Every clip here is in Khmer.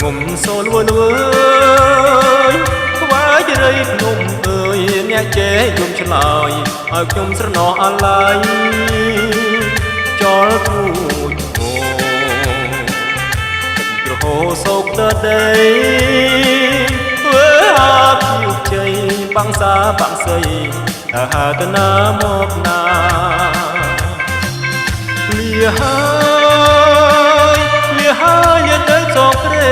ខ្ញុំសូលវលយខ្វាយរៃភ្នំអើយអ្នកចេះយំឆ្លើយឲ្យខ្ញុំស្រណោះអាឡ័យចោលគូចហូក្រហោសោកដដីធ្វើអាភិវជ័យបាំងសាបាំងសីតាហាតនាមកណាលាហើយទៅចងក្រែ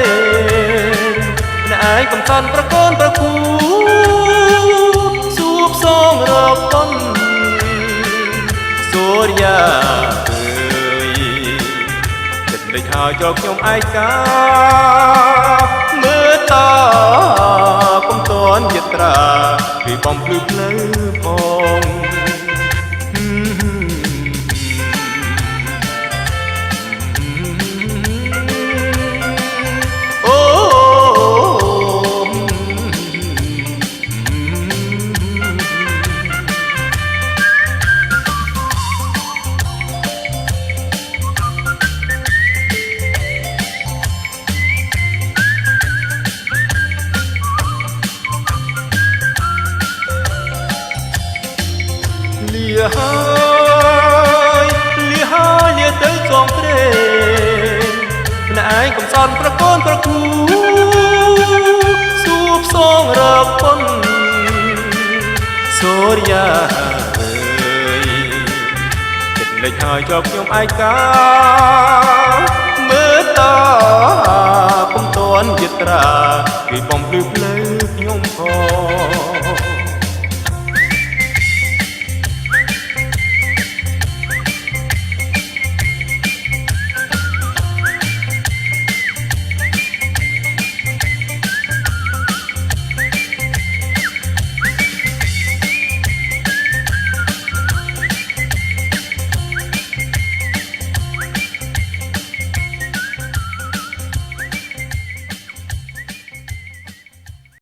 អ្នកឯងកំសាន្តប្រកូនប្រគូសួបសងរកប៉ុនសូរិយាអើយចិត្តលេចហើយចូលខ្ញុំឯកាមើលតកុំតន់យត្រាពីបំភ្លឺផ្លូវផងលាហើយទៅចងព្រេងម្នាក់ឯងកំសត់ប្រកូនប្រគូសួបសងរកប៉ុនសូរិយាអើយចិត្តលេចហើយជាប់ខ្ញុំឯកាមើលតកុំតន់យត្រាពីបំភ្លឺផ្លូវខ្ញុំផង